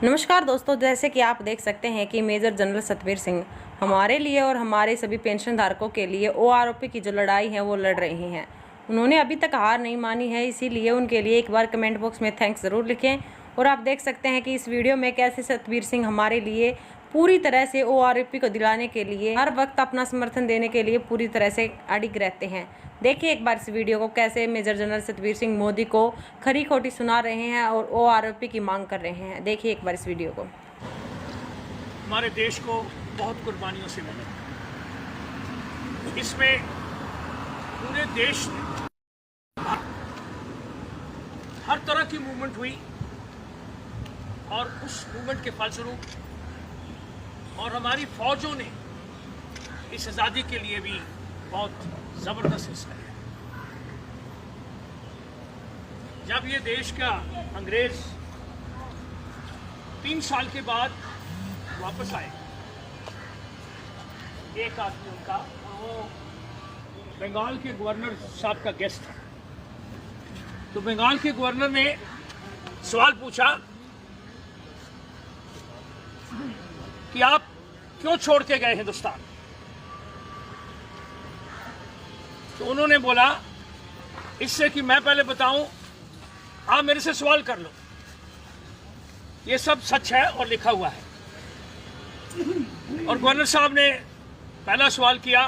नमस्कार दोस्तों, जैसे कि आप देख सकते हैं कि मेजर जनरल सतबीर सिंह हमारे लिए और हमारे सभी पेंशन धारकों के लिए ओआरओपी की जो लड़ाई है वो लड़ रही हैं। उन्होंने अभी तक हार नहीं मानी है, इसीलिए उनके लिए एक बार कमेंट बॉक्स में थैंक्स ज़रूर लिखें। और आप देख सकते हैं कि इस वीडियो में कैसे सतबीर सिंह हमारे लिए पूरी तरह से ओआरओपी को दिलाने के लिए हर वक्त अपना समर्थन देने के लिए पूरी तरह से अडिग रहते हैं। देखिए एक बार इस वीडियो को, कैसे मेजर जनरल सतबीर सिंह मोदी को खरी खोटी सुना रहे हैं और ओआरओपी की मांग कर रहे हैं। देखिए एक बार इस वीडियो को। हमारे देश को बहुत कुर्बानियों से मिले, इसमें पूरे देश में हर तरह की मूवमेंट हुई और उस मूवमेंट के फलस्वरूप और हमारी फौजों ने इस आज़ादी के लिए भी बहुत जबरदस्त हिस्सा लिया। जब ये देश का अंग्रेज 3 साल के बाद वापस आए, एक आदमी उनका, वो बंगाल के गवर्नर साहब का गेस्ट था। तो बंगाल के गवर्नर ने सवाल पूछा कि आप क्यों छोड़ के गए हिंदुस्तान। तो उन्होंने बोला, इससे कि मैं पहले बताऊं, आप मेरे से सवाल कर लो, ये सब सच है और लिखा हुआ है। और गवर्नर साहब ने पहला सवाल किया,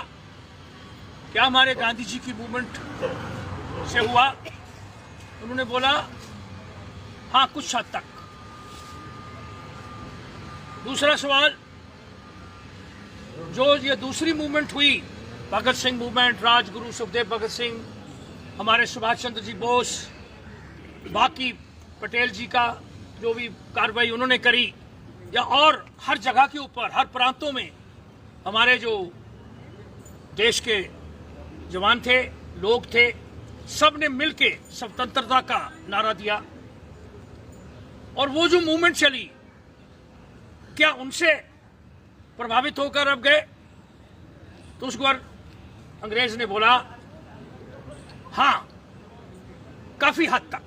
क्या हमारे गांधी जी की मूवमेंट से हुआ? उन्होंने बोला, हाँ कुछ हद तक। दूसरा सवाल, जो ये दूसरी मूवमेंट हुई, भगत सिंह मूवमेंट, राजगुरु सुखदेव भगत सिंह, हमारे सुभाष चंद्र जी बोस, बाकी पटेल जी का जो भी कार्रवाई उन्होंने करी, या और हर जगह के ऊपर, हर प्रांतों में हमारे जो देश के जवान थे, लोग थे, सब ने मिलके स्वतंत्रता का नारा दिया। और वो जो मूवमेंट चली, क्या उनसे प्रभावित होकर अब गए? तो उस पर अंग्रेज ने बोला, हाँ काफी हद तक।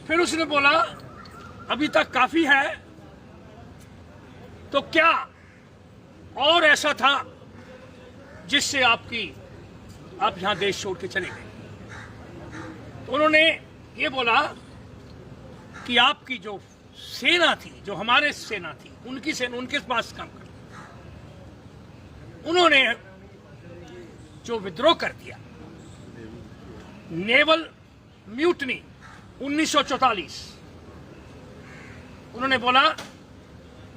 फिर उसने बोला, अभी तक काफी है, तो क्या और ऐसा था जिससे आप यहां देश छोड़ के चले गए? तो उन्होंने ये बोला कि आपकी जो सेना थी, जो हमारे सेना थी, उनकी सेना उनके पास काम कर, उन्होंने जो विद्रोह कर दिया, नेवल म्यूटनी 1944, उन्होंने बोला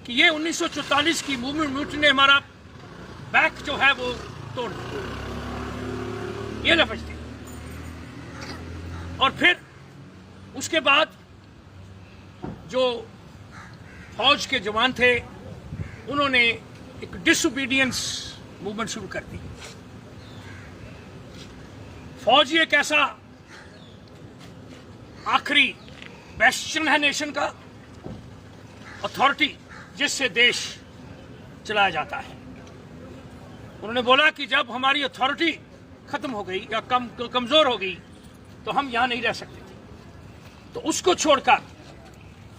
कि ये 1944 की म्यूटनी ने हमारा बैक जो है वो तोड़ दिया, ये लफ्ज थे। और फिर उसके बाद जो फौज के जवान थे, उन्होंने एक डिसोबीडियंस मूवमेंट शुरू कर दी। फौज ही एक ऐसा आखिरी बेस्टियन है नेशन का, अथॉरिटी जिससे देश चलाया जाता है। उन्होंने बोला कि जब हमारी अथॉरिटी खत्म हो गई या कमजोर हो गई, तो हम यहां नहीं रह सकते थे। तो उसको छोड़कर,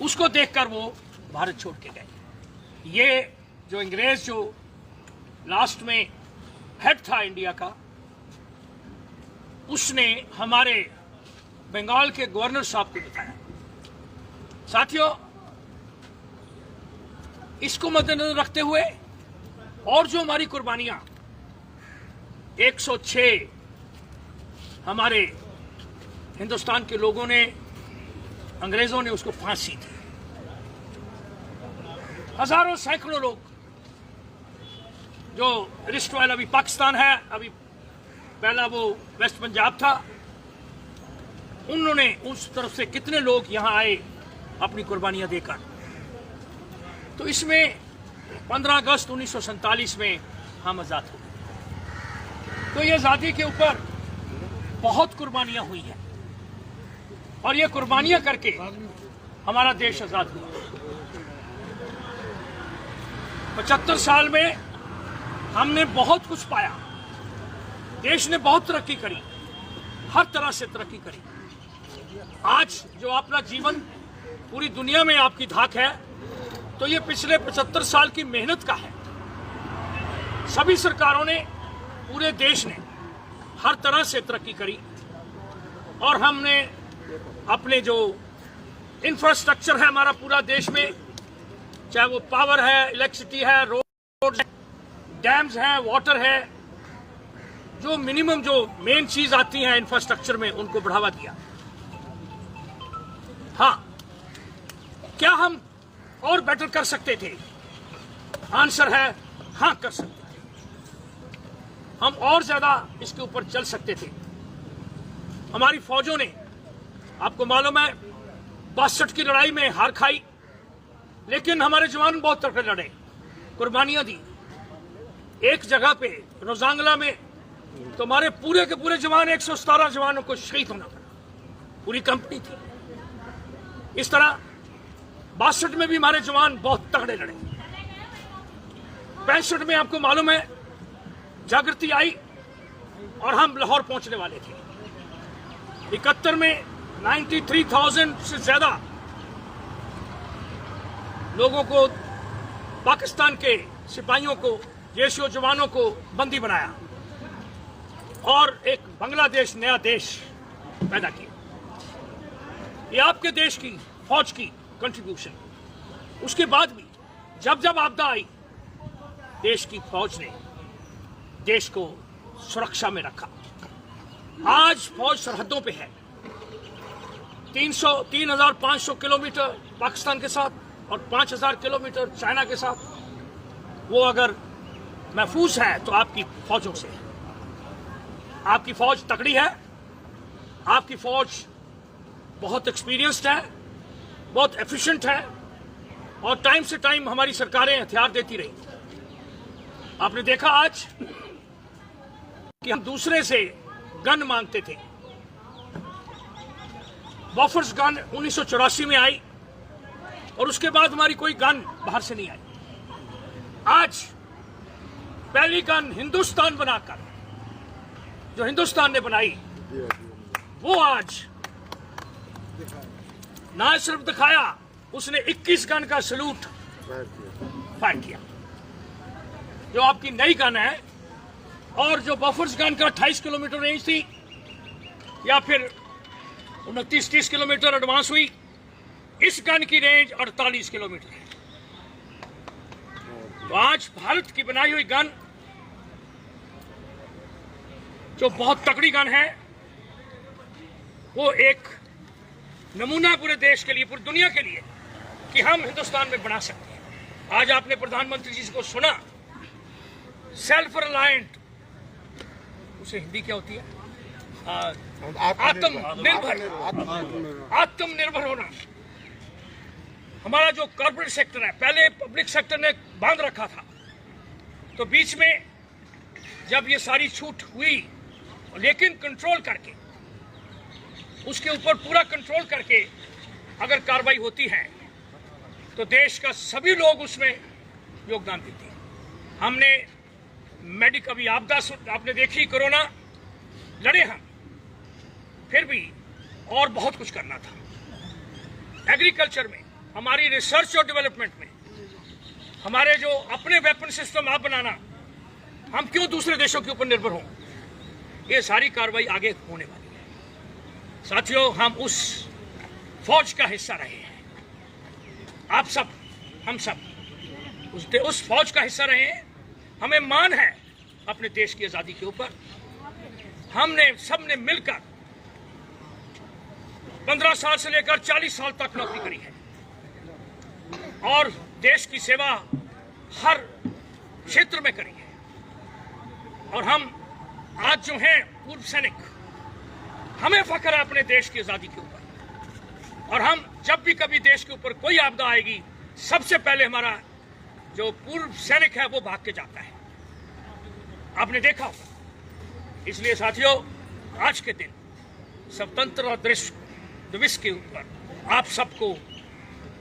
उसको देखकर वो भारत छोड़ के गए। ये जो अंग्रेज जो लास्ट में हेड था इंडिया का, उसने हमारे बंगाल के गवर्नर साहब को बताया। साथियों, इसको मद्देनजर रखते हुए और जो हमारी कुर्बानियां, 106 हमारे हिंदुस्तान के लोगों ने, अंग्रेजों ने उसको फांसी दी। हजारों सैकड़ों लोग, जो रिस्टवाइल अभी पाकिस्तान है, अभी पहला वो वेस्ट पंजाब था, उन्होंने उस तरफ से कितने लोग यहां आए अपनी कुर्बानियां देकर। तो इसमें 15 अगस्त 1947 में हम आजाद हो गए। तो ये आजादी के ऊपर बहुत कुर्बानियां हुई हैं, और ये कुर्बानियां करके हमारा देश आजाद हुआ। 75 साल में हमने बहुत कुछ पाया, देश ने बहुत तरक्की करी, हर तरह से तरक्की करी। आज जो अपना जीवन पूरी दुनिया में आपकी धाक है तो ये पिछले 75 साल की मेहनत का है। सभी सरकारों ने, पूरे देश ने हर तरह से तरक्की करी और हमने अपने जो इंफ्रास्ट्रक्चर है हमारा पूरा देश में, चाहे वो पावर है, इलेक्ट्रिसिटी है, रोड, डैम्स हैं, वाटर है, जो मिनिमम जो मेन चीज आती है इंफ्रास्ट्रक्चर में, उनको बढ़ावा दिया। हाँ, क्या हम और बेटर कर सकते थे? आंसर है हाँ, कर सकते थे। हम और ज्यादा इसके ऊपर चल सकते थे। हमारी फौजों ने, आपको मालूम है, 62 की लड़ाई में हार खाई, लेकिन हमारे जवान बहुत तगड़े लड़े, कुर्बानियां दी। एक जगह पे रोजांगला में तो हमारे पूरे के पूरे जवान, 117 जवानों को शहीद होना पड़ा, पूरी कंपनी थी। इस तरह 62 में भी हमारे जवान बहुत तगड़े लड़े। 65 में आपको मालूम है जागृति आई और हम लाहौर पहुंचने वाले थे। 71 में 93,000 से ज्यादा लोगों को, पाकिस्तान के सिपाहियों को, जेशो जवानों को बंदी बनाया और एक बांग्लादेश नया देश पैदा किया। ये आपके देश की फौज की कंट्रीब्यूशन। उसके बाद भी जब जब आपदा आई, देश की फौज ने देश को सुरक्षा में रखा। आज फौज सरहदों पे है, 3,500 किलोमीटर पाकिस्तान के साथ और 5,000 किलोमीटर चाइना के साथ। वो अगर महफूज है तो आपकी फौजों से। आपकी फौज तगड़ी है, आपकी फौज बहुत एक्सपीरियंस्ड है, बहुत एफिशिएंट है और टाइम से टाइम हमारी सरकारें हथियार देती रही। आपने देखा आज कि हम दूसरे से गन मांगते थे। बॉफर्स गन 1984 में आई और उसके बाद हमारी कोई गन बाहर से नहीं आई। आज पहली गन हिंदुस्तान बनाकर, जो हिंदुस्तान ने बनाई, वो आज ना सिर्फ दिखाया, उसने 21 गन का सैल्यूट फायर किया। जो आपकी नई गन है और जो बफर्स गन का 28 किलोमीटर रेंज थी या फिर 29-30 किलोमीटर एडवांस हुई, इस गन की रेंज 48 किलोमीटर है। तो आज भारत की बनाई हुई गन, जो बहुत तगड़ी गन है, वो एक नमूना है पूरे देश के लिए, पूरी दुनिया के लिए, कि हम हिंदुस्तान में बना सकते हैं। आज आपने प्रधानमंत्री जी को सुना, सेल्फ रिलायंट, उसे हिंदी क्या होती है? आत्मनिर्भर होना। हमारा जो कॉर्पोरेट सेक्टर है, पहले पब्लिक सेक्टर ने बांध रखा था, तो बीच में जब ये सारी छूट हुई, लेकिन कंट्रोल करके, उसके ऊपर पूरा कंट्रोल करके अगर कार्रवाई होती है तो देश का सभी लोग उसमें योगदान देते हैं। हमने मेडिकल, अभी आपदा आपने देखी, कोरोना लड़े हम, फिर भी और बहुत कुछ करना था। एग्रीकल्चर में, हमारी रिसर्च और डेवलपमेंट में, हमारे जो अपने वेपन सिस्टम आप बनाना, हम क्यों दूसरे देशों के ऊपर निर्भर हों? ये सारी कार्रवाई आगे होने वाली है। साथियों, हम उस फौज का हिस्सा रहे हैं। आप सब, हम सब उस फौज का हिस्सा रहे हैं। हमें मान है अपने देश की आजादी के ऊपर। हमने सबने मिलकर 15 साल से लेकर 40 साल तक नौकरी करी है और देश की सेवा हर क्षेत्र में करी है। और हम आज जो हैं पूर्व सैनिक, हमें फख्र है अपने देश की आजादी के ऊपर। और हम जब भी कभी देश के ऊपर कोई आपदा आएगी, सबसे पहले हमारा जो पूर्व सैनिक है वो भाग के जाता है। आपने देखा होगा। इसलिए साथियों, आज के दिन स्वतंत्रता दिवस के ऊपर आप सबको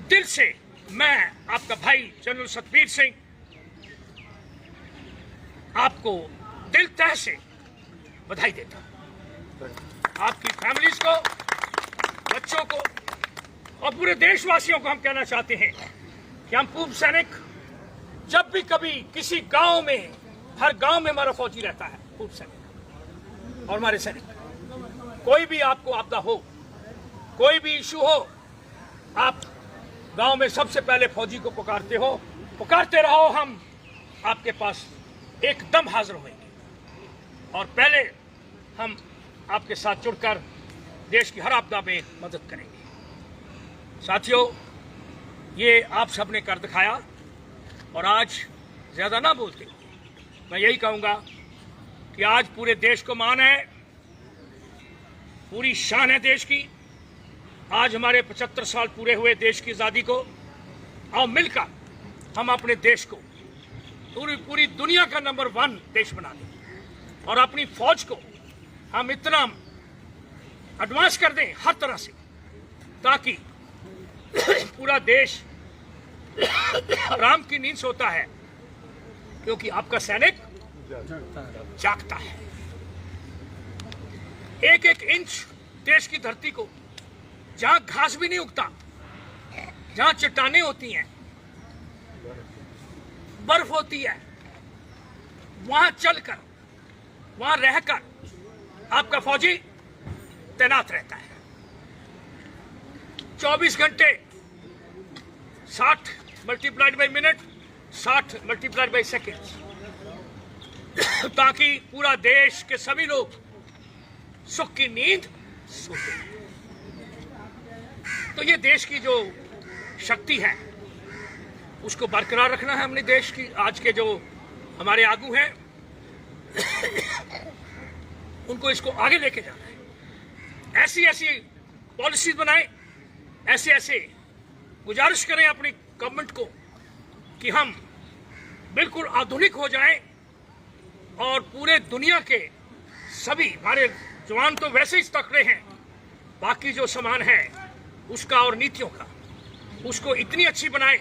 दिल से मैं, आपका भाई जनरल सतबीर सिंह, आपको दिल तह से बधाई देता हूं। आपकी फैमिलीज को, बच्चों को और पूरे देशवासियों को हम कहना चाहते हैं कि हम पूर्व सैनिक जब भी कभी किसी गांव में, हर गांव में हमारा फौजी रहता है, पूर्व सैनिक और हमारे सैनिक, कोई भी आपको आपदा हो, कोई भी इशू हो, आप गांव में सबसे पहले फौजी को पुकारते हो, पुकारते रहो, हम आपके पास एकदम हाजिर होंगे और पहले हम आपके साथ जुड़कर देश की हर आपदा में मदद करेंगे। साथियों, ये आप सबने कर दिखाया और आज ज्यादा ना बोलते मैं यही कहूंगा कि आज पूरे देश को मान है, पूरी शान है देश की। आज हमारे 75 साल पूरे हुए देश की आजादी को, और मिलकर हम अपने देश को पूरी दुनिया का नंबर 1 देश बना दें और अपनी फौज को हम इतना एडवांस कर दें हर तरह से, ताकि पूरा देश आराम की नींद सोता है, क्योंकि आपका सैनिक जागता है। एक एक इंच देश की धरती को, जहां घास भी नहीं उगता, जहां चट्टानें होती हैं, बर्फ होती है, वहां चलकर, वहां रहकर आपका फौजी तैनात रहता है। 24 घंटे 60 multiplied by minute, 60 multiplied by second, ताकि पूरा देश के सभी लोग सुख की नींद सोते। तो ये देश की जो शक्ति है उसको बरकरार रखना है हमने। देश की आज के जो हमारे आगू हैं उनको इसको आगे लेके जाना है। ऐसी ऐसी पॉलिसीज बनाएं, ऐसे ऐसे गुजारिश करें अपनी गवर्नमेंट को कि हम बिल्कुल आधुनिक हो जाएं और पूरे दुनिया के सभी, हमारे जवान तो वैसे ही तकड़े हैं, बाकी जो सामान है उसका और नीतियों का, उसको इतनी अच्छी बनाएं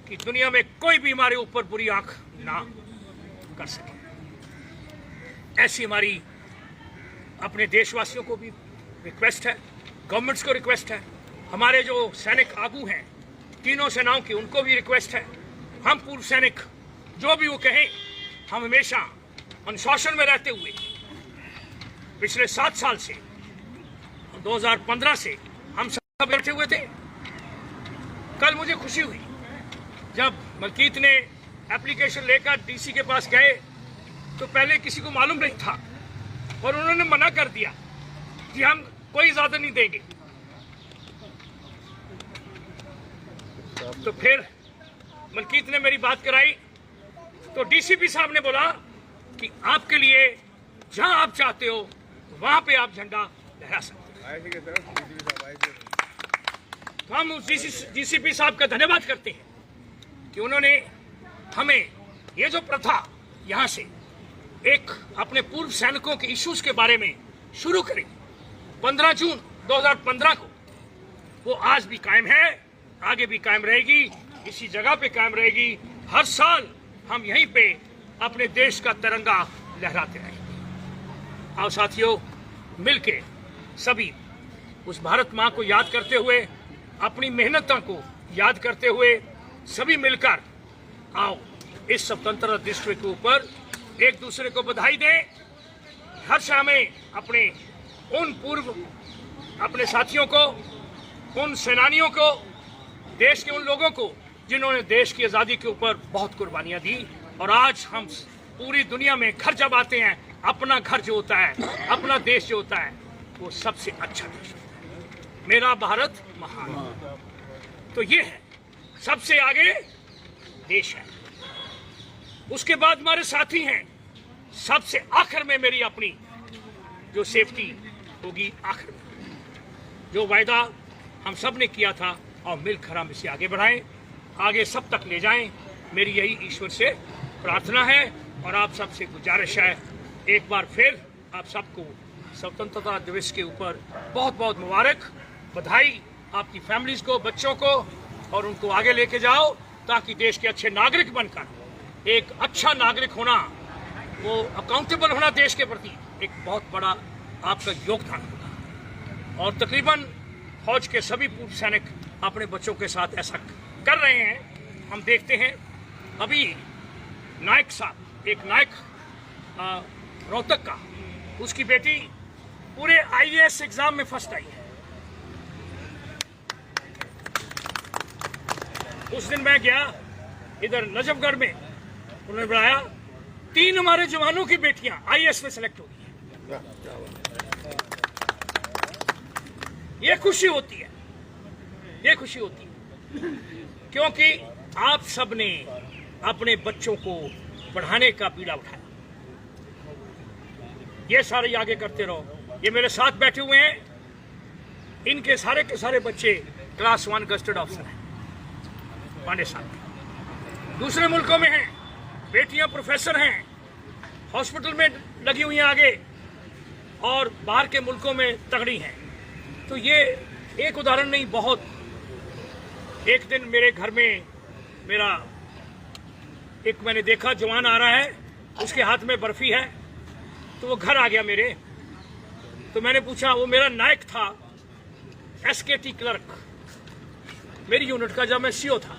कि दुनिया में कोई भी हमारे ऊपर बुरी आंख ना कर सके। ऐसी हमारी अपने देशवासियों को भी रिक्वेस्ट है, गवर्नमेंट्स को रिक्वेस्ट है, हमारे जो सैनिक आगू हैं तीनों सेनाओं की, उनको भी रिक्वेस्ट है। हम पूर्व सैनिक जो भी वो कहें, हम हमेशा अनुशासन में रहते हुए पिछले 7 साल से, 2015 से हम सब बैठे हुए थे। कल मुझे खुशी हुई जब मलकीत ने एप्लीकेशन लेकर डीसी के पास गए, तो पहले किसी को मालूम नहीं था और उन्होंने मना कर दिया कि हम कोई इजाजत नहीं देंगे। तो फिर मलकीत ने मेरी बात कराई, तो डीसीपी साहब ने बोला कि आपके लिए जहां आप चाहते हो वहां पे आप झंडा लहरा सकते हैं। तो हम उस डीसीपी साहब का धन्यवाद करते हैं कि उन्होंने हमें ये जो प्रथा यहां से एक अपने पूर्व सैनिकों के इश्यूज के बारे में शुरू करी 15 जून 2015 को, वो आज भी कायम है, आगे भी कायम रहेगी, इसी जगह पे कायम रहेगी। हर साल हम यहीं पे अपने देश का तिरंगा लहराते रहेंगे। आओ साथियों, मिलके सभी उस भारत माँ को याद करते हुए, अपनी मेहनतों को याद करते हुए, सभी मिलकर आओ इस स्वतंत्रता दिवस के ऊपर एक दूसरे को बधाई दें। हर शाम में अपने उन पूर्व अपने साथियों को, उन सेनानियों को, देश के उन लोगों को जिन्होंने देश की आज़ादी के ऊपर बहुत कुर्बानियां दी। और आज हम पूरी दुनिया में घर जब आते हैं, अपना घर जो होता है, अपना देश जो होता है, वो सबसे अच्छा देश होता है। मेरा भारत महान। तो ये है, सबसे आगे देश है, उसके बाद हमारे साथी हैं, सबसे आखिर में मेरी अपनी जो सेफ्टी होगी आखिर में। जो वायदा हम सब ने किया था और मिलकर हम इसे आगे बढ़ाएं, आगे सब तक ले जाएं, मेरी यही ईश्वर से प्रार्थना है और आप सबसे गुजारिश है। एक बार फिर आप सबको स्वतंत्रता दिवस के ऊपर बहुत बहुत मुबारक, बधाई आपकी फैमिलीज को, बच्चों को, और उनको आगे लेके जाओ ताकि देश के अच्छे नागरिक बनकर एक अच्छा नागरिक होना, वो अकाउंटेबल होना देश के प्रति एक बहुत बड़ा आपका योगदान होगा। और तकरीबन फौज के सभी पूर्व सैनिक अपने बच्चों के साथ ऐसा कर रहे हैं। हम देखते हैं अभी नायक साहब, एक नायक रोहतक का, उसकी बेटी पूरे IAS एग्जाम में फर्स्ट आई है। उस दिन मैं गया इधर नजफगढ़ में, उन्होंने बुलाया, 3 हमारे जवानों की बेटियां IAS में सेलेक्ट हो गई है। ये खुशी होती है, ये खुशी होती है, क्योंकि आप सबने अपने बच्चों को पढ़ाने का बीड़ा उठाया। ये सारे आगे करते रहो। ये मेरे साथ बैठे हुए हैं, इनके सारे के सारे बच्चे क्लास 1 गस्टेड ऑफिसर हैं पांडे साहब। दूसरे मुल्कों में हैं, बेटियां प्रोफेसर हैं, हॉस्पिटल में लगी हुई हैं आगे, और बाहर के मुल्कों में तगड़ी हैं। तो ये एक उदाहरण नहीं, बहुत। एक दिन मेरे घर में मेरा एक मैंने देखा जवान आ रहा है, उसके हाथ में बर्फी है, तो वो घर आ गया मेरे। तो मैंने पूछा, वो मेरा नायक था, SKT क्लर्क मेरी यूनिट का, जब मैं CO था।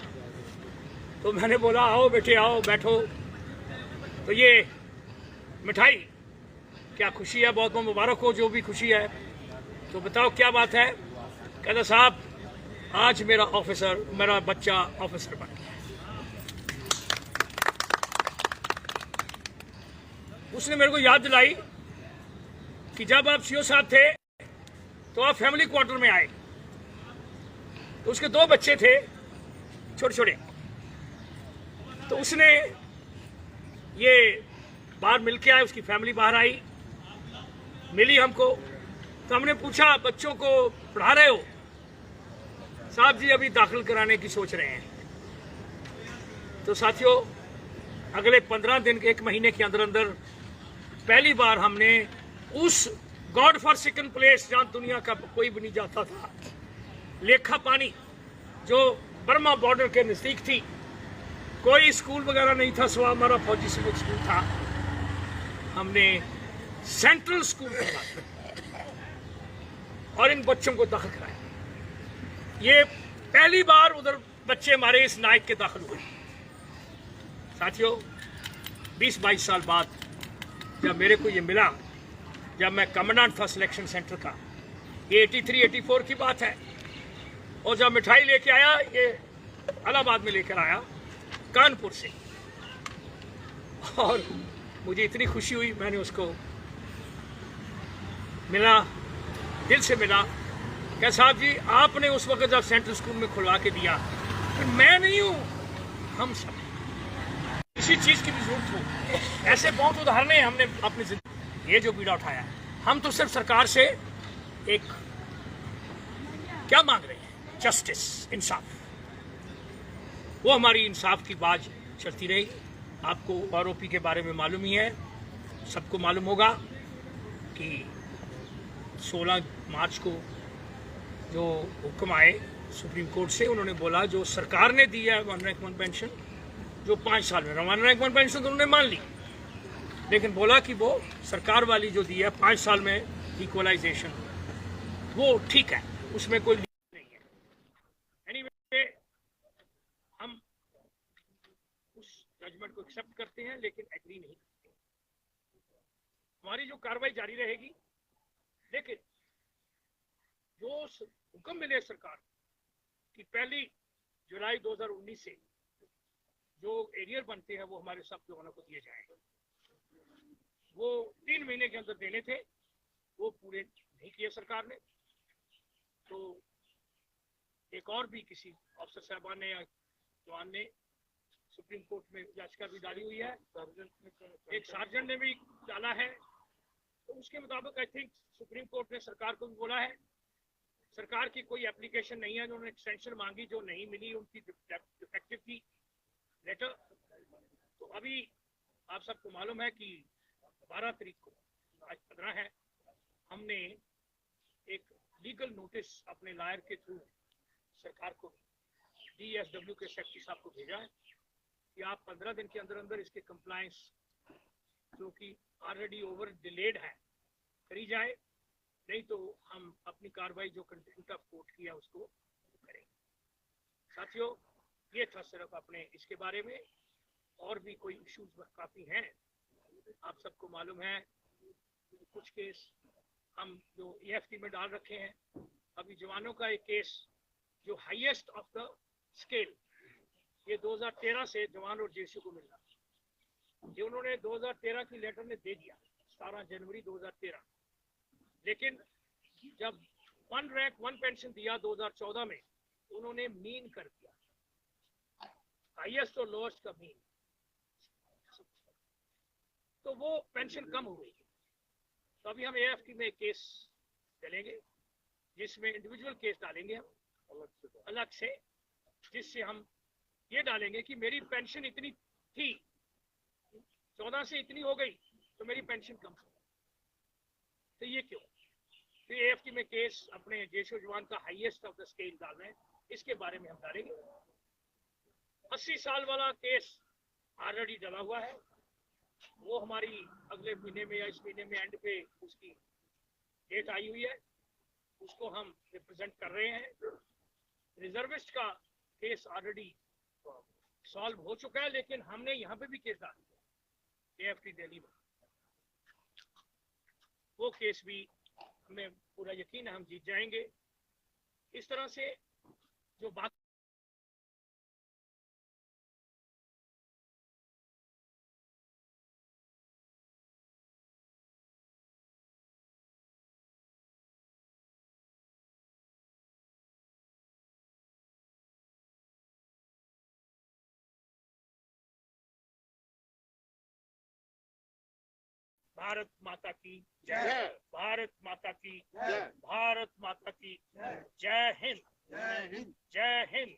तो मैंने बोला, आओ बेटे आओ, बैठो। तो ये मिठाई, क्या खुशी है, बहुत बहुत मुबारक हो जो भी खुशी है। तो बताओ क्या बात है। कहता साहब आज मेरा बच्चा ऑफिसर बन गया। उसने मेरे को याद दिलाई कि जब आप CO साहब थे तो आप फैमिली क्वार्टर में आए, तो उसके 2 बच्चे थे छोटे छोटे। तो उसने ये बाहर मिल के आए, उसकी फैमिली बाहर आई, मिली हमको। तो हमने पूछा, बच्चों को पढ़ा रहे हो? साहब जी अभी दाखिल कराने की सोच रहे हैं। तो साथियों, अगले 15 दिन के 1 महीने के अंदर अंदर पहली बार हमने उस गॉड फॉरसेकन प्लेस जहां दुनिया का कोई भी नहीं जाता था, लेखा पानी, जो बर्मा बॉर्डर के नजदीक थी, कोई स्कूल वगैरह नहीं था, सिवा हमारा फौजी सिविल स्कूल था, हमने सेंट्रल स्कूल खोला और इन बच्चों को दाखिल कराया। ये पहली बार उधर बच्चे हमारे इस नायक के दाखिल हुए। साथियों, 20-22 साल बाद जब मेरे को ये मिला, जब मैं कमांडेंट था सिलेक्शन सेंटर का, ये 83-84 की बात है, और जब मिठाई लेके आया, ये इलाहाबाद में लेकर आया कानपुर से, और मुझे इतनी खुशी हुई, मैंने उसको मिला, दिल से मिला। क्या साहब जी आपने उस वक्त जब सेंट्रल स्कूल में खुलवा के दिया, तो मैं नहीं हूं, हम सब किसी चीज की भी जरूरत हो। ऐसे बहुत उदाहरण हैं हमने अपनी जिंदगी, ये जो बीड़ा उठाया। हम तो सिर्फ सरकार से एक क्या मांग रहे हैं, जस्टिस, इंसाफ। वो हमारी इंसाफ की बात चलती रहेगी। आपको आरोपी के बारे में मालूम ही है, सबको मालूम होगा कि 16 मार्च को जो हुक्म आए सुप्रीम कोर्ट से, उन्होंने बोला जो सरकार ने दी है 1 रैंक 1 पेंशन, जो 5 साल में 1 रैंक 1 पेंशन, तो उन्होंने मान ली, लेकिन बोला कि वो सरकार वाली जो दी है 5 साल में इक्वलाइजेशन, वो ठीक है, उसमें कोई नहीं है। एनीवे, हम उस जजमेंट को एक्सेप्ट करते हैं, लेकिन एग्री नहीं करते। हमारी जो कार्रवाई जारी रहेगी, लेकिन जो हुक्म मिले सरकार की 1 जुलाई 2019 से जो एरियर बनते हैं वो हमारे सब जवानों को दिए जाएंगे, वो 3 महीने के अंदर देने थे, वो पूरे नहीं किए सरकार ने। तो एक और भी किसी अफसर साहबान ने या जवान ने सुप्रीम कोर्ट में याचिका भी डाली हुई है, एक सार्जेंट ने भी डाला है। तो उसके मुताबिक आई थिंक सुप्रीम कोर्ट ने सरकार को भी बोला है, सरकार की कोई एप्लीकेशन नहीं है, उन्होंने एक्सटेंशन मांगी, जो नहीं मिली, उनकी डिफेक्टिव थी लेटर। तो अभी आप सबको मालूम है कि 12 तारीख को, आज 15 है, हमने एक लीगल नोटिस अपने लॉयर के थ्रू सरकार को, DSW के सेक्रेटरी साहब को भेजा है कि आप 15 दिन के अंदर अंदर इसके कंप्लायंस, जो कि ऑलरेडी ओवर डिलेड है, करी जाए। नहीं तो हम अपनी कार्रवाई जो कंटेम्प्ट ऑफ कोर्ट किया उसको करेंगे। साथियों, ये था सिर्फ अपने इसके बारे में, और भी कोई इश्यूज काफी हैं। आप सबको मालूम है कुछ केस हम जो EFT में डाल रखे हैं। अभी जवानों का एक केस जो हाईएस्ट ऑफ द स्केल, ये 2013 से जवान और जेसी को मिल रहा है। ये उन्होंने 2013 की लेटर में दे दिया, 17 जनवरी 2013। लेकिन जब 1 रैंक 1 पेंशन दिया 2014 में, उन्होंने मीन कर दिया, हाईएस्ट और लोएस्ट का मीन, तो वो पेंशन कम हो गई। तो अभी हम AFT में केस चलेंगे, जिसमें इंडिविजुअल केस डालेंगे हम अलग से, जिससे हम ये डालेंगे कि मेरी पेंशन इतनी थी, 14 से इतनी हो गई, तो मेरी पेंशन कम हो, तो ये क्यों? तो AFT में केस अपने जेशो जवान का हाईएस्ट ऑफ द स्केल डाल रहे हैं, इसके बारे में हम डालेंगे। 80 साल वाला केस ऑलरेडी डला हुआ है, वो हमारी अगले महीने में या इस महीने में एंड पे उसकी डेट आई हुई है, उसको हम रिप्रेजेंट कर रहे हैं। रिजर्विस्ट का केस ऑलरेडी सॉल्व हो चुका है, लेकिन हमने यहाँ पे भी केस डाल दिया AFT दिल्ली में। वो केस भी हमें पूरा यकीन है हम जीत जाएंगे। इस तरह से जो बात भारत माता की जय, भारत माता की जय, भारत माता की जय हिंद, जय हिंद, जय हिंद।